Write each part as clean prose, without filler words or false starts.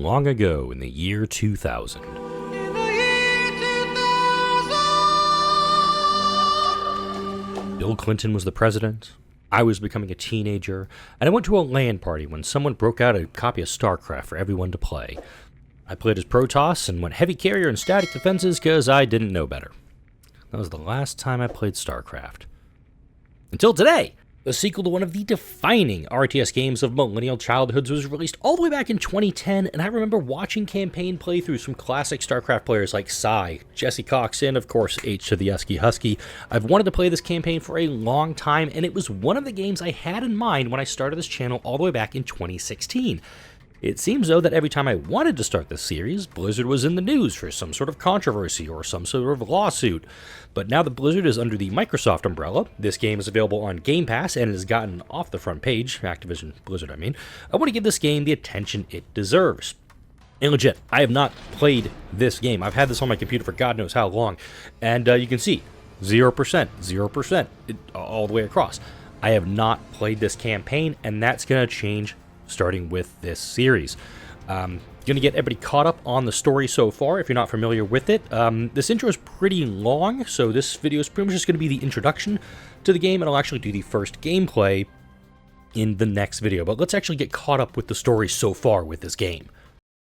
long ago in the year 2000. Bill Clinton was the president. I was becoming a teenager, and I went to a LAN party when someone broke out a copy of StarCraft for everyone to play. I played as Protoss and went heavy carrier and static defenses because I didn't know better. That was the last time I played StarCraft. Until today! The sequel to one of the defining RTS games of millennial childhoods was released all the way back in 2010, and I remember watching campaign playthroughs from classic StarCraft players like Psy, Jesse Cox, and of course H to the Husky. I've wanted to play this campaign for a long time, and it was one of the games I had in mind when I started this channel all the way back in 2016. It seems, though, that every time I wanted to start this series, Blizzard was in the news for some sort of controversy or some sort of lawsuit. But now that Blizzard is under the Microsoft umbrella, this game is available on Game Pass and has gotten off the front page, Activision Blizzard I mean, I want to give this game the attention it deserves. And legit, I have not played this game. I've had this on my computer for God knows how long, and you can see 0%, all the way across. I have not played this campaign, and that's going to change starting with this series. Going to get everybody caught up on the story so far if you're not familiar with it. This intro is pretty long, so this video is pretty much just going to be the introduction to the game, and I'll actually do the first gameplay in the next video. But let's actually get caught up with the story so far with this game.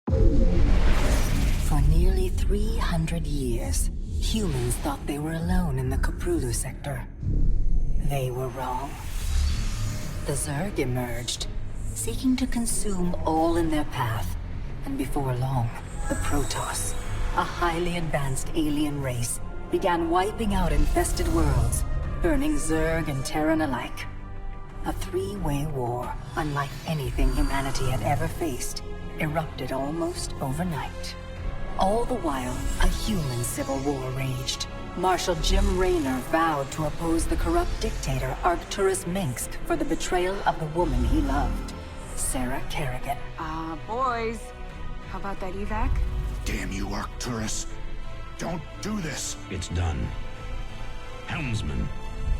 For nearly 300 years, humans thought they were alone in the Cthulhu sector. They were wrong. The Zerg emerged, seeking to consume all in their path, and before long, the Protoss, a highly advanced alien race, began wiping out infested worlds, burning Zerg and Terran alike. A three-way war, unlike anything humanity had ever faced, erupted almost overnight. All the while, a human civil war raged. Marshal Jim Raynor vowed to oppose the corrupt dictator Arcturus Minsk for the betrayal of the woman he loved, Sarah Kerrigan. Boys, how about that evac? Damn you, Arcturus. Don't do this. It's done. Helmsman,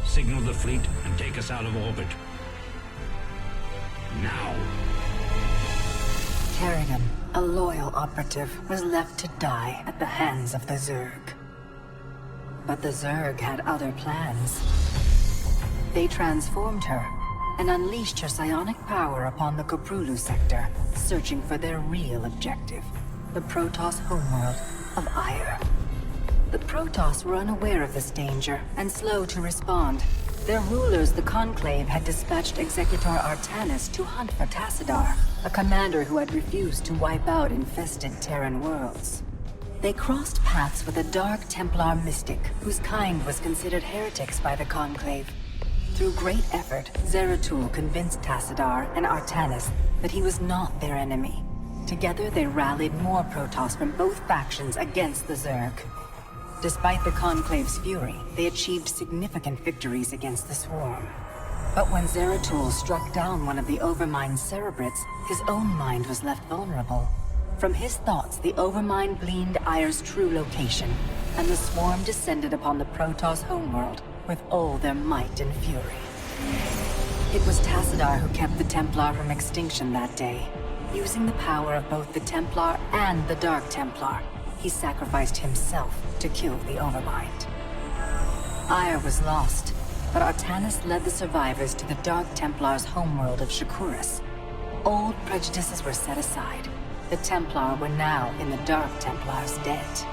signal the fleet and take us out of orbit. Now. Kerrigan, a loyal operative, was left to die at the hands of the Zerg. But the Zerg had other plans. They transformed her and unleashed her psionic power upon the Cthulhu sector, searching for their real objective, the Protoss homeworld of Ire. The Protoss were unaware of this danger and slow to respond. Their rulers, the Conclave, had dispatched Executor Artanis to hunt for Tassadar, a commander who had refused to wipe out infested Terran worlds. They crossed paths with a Dark Templar mystic, whose kind was considered heretics by the Conclave. Through great effort, Zeratul convinced Tassadar and Artanis that he was not their enemy. Together they rallied more Protoss from both factions against the Zerg. Despite the Conclave's fury, they achieved significant victories against the Swarm. But when Zeratul struck down one of the Overmind's Cerebrates, his own mind was left vulnerable. From his thoughts, the Overmind gleaned Ire's true location, and the Swarm descended upon the Protoss homeworld with all their might and fury. It was Tassadar who kept the Templar from extinction that day. Using the power of both the Templar and the Dark Templar, he sacrificed himself to kill the Overmind. Ire was lost, but Artanis led the survivors to the Dark Templar's homeworld of Shakuras. Old prejudices were set aside. The Templar were now in the Dark Templar's debt.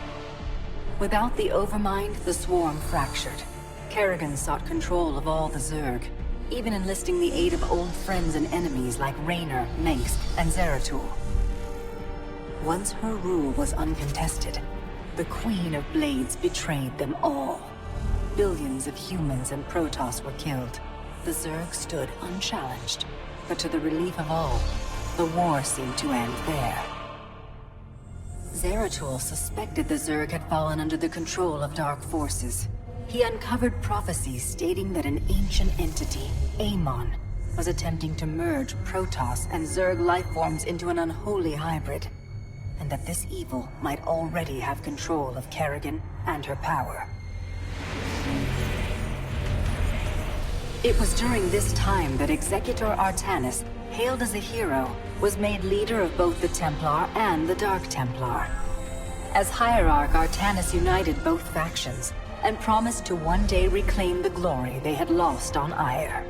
Without the Overmind, the Swarm fractured. Kerrigan sought control of all the Zerg, even enlisting the aid of old friends and enemies like Raynor, Minsk, and Zeratul. Once her rule was uncontested, the Queen of Blades betrayed them all. Billions of humans and Protoss were killed. The Zerg stood unchallenged, but to the relief of all, the war seemed to end there. Zeratul suspected the Zerg had fallen under the control of dark forces. He uncovered prophecies stating that an ancient entity, Amon, was attempting to merge Protoss and Zerg lifeforms into an unholy hybrid, and that this evil might already have control of Kerrigan and her power. It was during this time that Executor Artanis, hailed as a hero, was made leader of both the Templar and the Dark Templar. As Hierarch, Artanis united both factions and promised to one day reclaim the glory they had lost on Ire.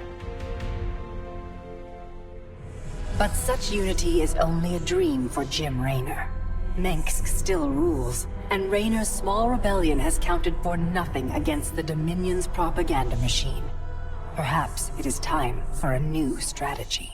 But such unity is only a dream for Jim Raynor. Mengsk still rules, and Raynor's small rebellion has counted for nothing against the Dominion's propaganda machine. Perhaps it is time for a new strategy.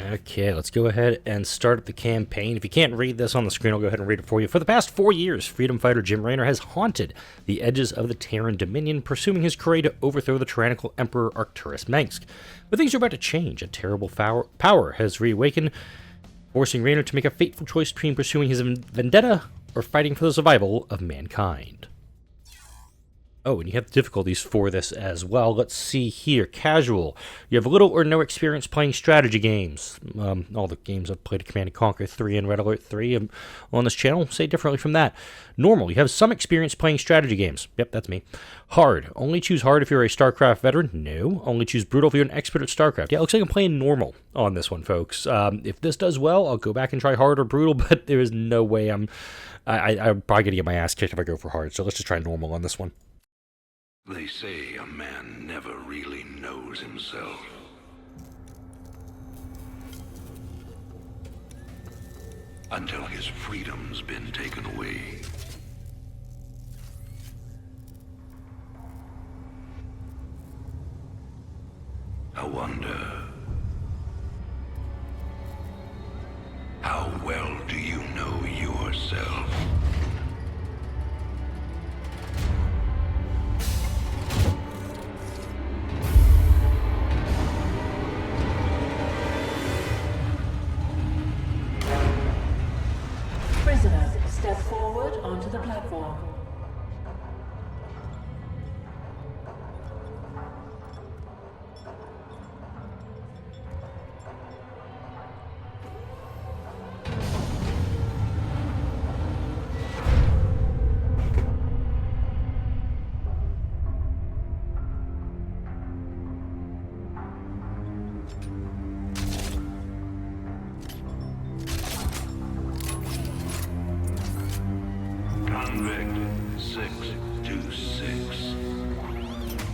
Okay, let's go ahead and start up the campaign. If you can't read this on the screen, I'll go ahead and read it for you. For the past 4 years, freedom fighter Jim Raynor has haunted the edges of the Terran Dominion, pursuing his career to overthrow the tyrannical Emperor Arcturus Mengsk. But things are about to change. A terrible power has reawakened, forcing Raynor to make a fateful choice between pursuing his vendetta or fighting for the survival of mankind. Oh, and you have difficulties for this as well. Let's see here. Casual. You have little or no experience playing strategy games. All the games I've played, Command & Conquer 3 and Red Alert 3 on this channel say differently from that. Normal. You have some experience playing strategy games. Yep, that's me. Hard. Only choose hard if you're a StarCraft veteran. No. Only choose brutal if you're an expert at StarCraft. Yeah, it looks like I'm playing normal on this one, folks. If this does well, I'll go back and try hard or brutal, but there is no way I'm probably going to get my ass kicked if I go for hard, so let's just try normal on this one. They say a man never really knows himself. Until his freedom's been taken away. I wonder, how well do you know yourself? Prisoners, step forward onto the platform. Convict 626.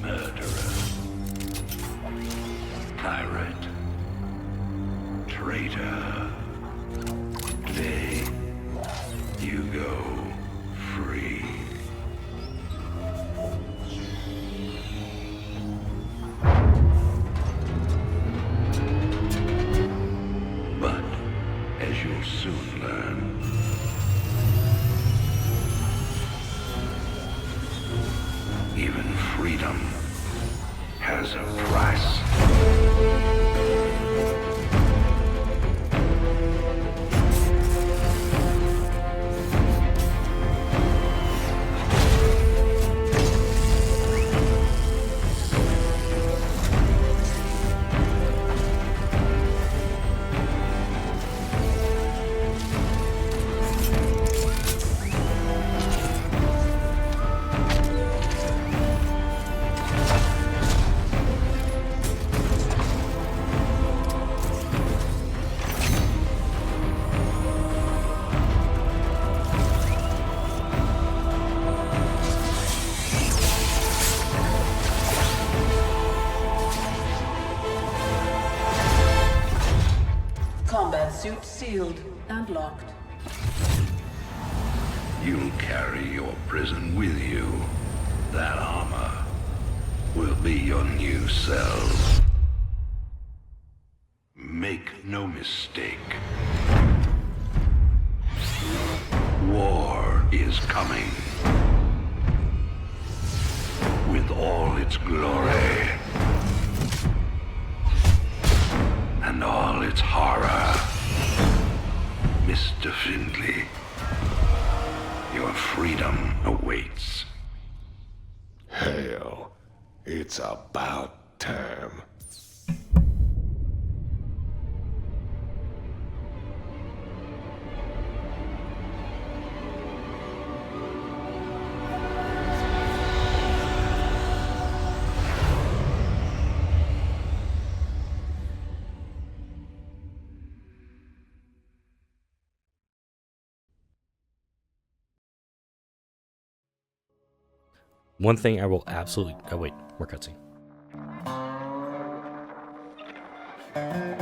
Murderer. Pirate. Traitor. Today, you go free. But, as you'll soon learn, even freedom has a price. Combat suit sealed and locked. You'll carry your prison with you. That armor will be your new cell. Make no mistake. War is coming. With all its glory. And all its horror. Mr. Findlay, your freedom awaits. Hell, it's about time. One thing I will absolutely... Oh, wait. More cutscene. And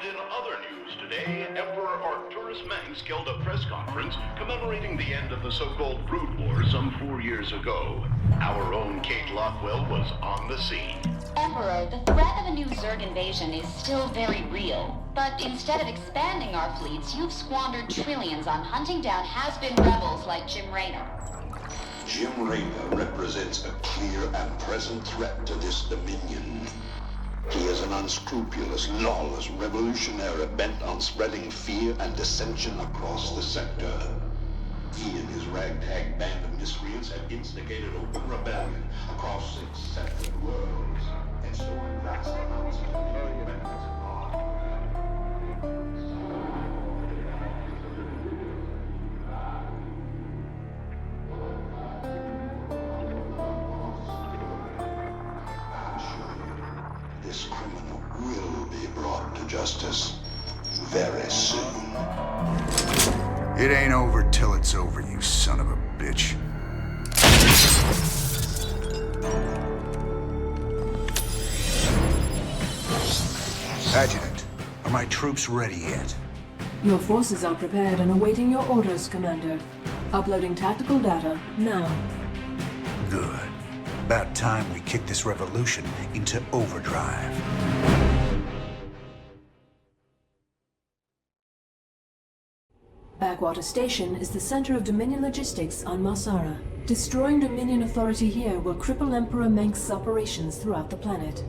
in other news today, Emperor Arcturus Mengsk held a press conference commemorating the end of the so-called Brood War some 4 years ago. Our own Kate Lockwell was on the scene. Emperor, the threat of a new Zerg invasion is still very real. But instead of expanding our fleets, you've squandered trillions on hunting down has-been rebels like Jim Raynor. Jim Raynor represents a clear and present threat to this dominion. He is an unscrupulous, lawless revolutionary bent on spreading fear and dissension across the sector. He and his ragtag band of miscreants have instigated open rebellion across 6 separate worlds and stolen vast amounts of Imperial weapons and this criminal will be brought to justice very soon. It ain't over till it's over, you son of a bitch. Adjutant, are my troops ready yet? Your forces are prepared and awaiting your orders, Commander. Uploading tactical data now. Good. About time we kick this revolution into overdrive. Backwater Station is the center of Dominion logistics on Marsara. Destroying Dominion authority here will cripple Emperor Mengsk's operations throughout the planet.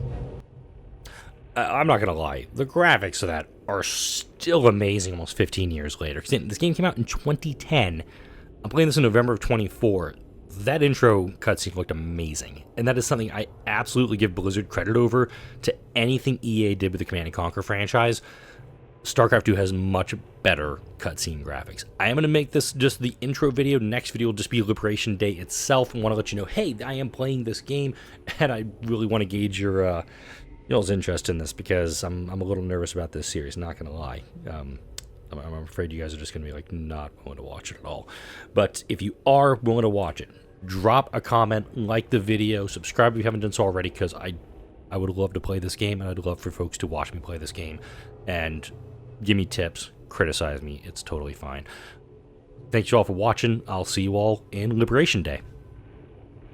I'm not going to lie. The graphics of that are still amazing almost 15 years later. This game came out in 2010. I'm playing this in November of 24. That intro cutscene looked amazing. And that is something I absolutely give Blizzard credit over to anything EA did with the Command & Conquer franchise. StarCraft 2 has much better cutscene graphics. I am going to make this just the intro video. Next video will just be Liberation Day itself. I want to let you know, hey, I am playing this game, and I really want to gauge your y'all's interest in this, because I'm a little nervous about this series, not going to lie. I'm afraid you guys are just going to be like not willing to watch it at all. But if you are willing to watch it, drop a comment, like the video, subscribe if you haven't done so already, because I would love to play this game, and I'd love for folks to watch me play this game and give me tips, criticize me. It's totally fine. Thanks you all for watching. I'll see you all in Liberation Day.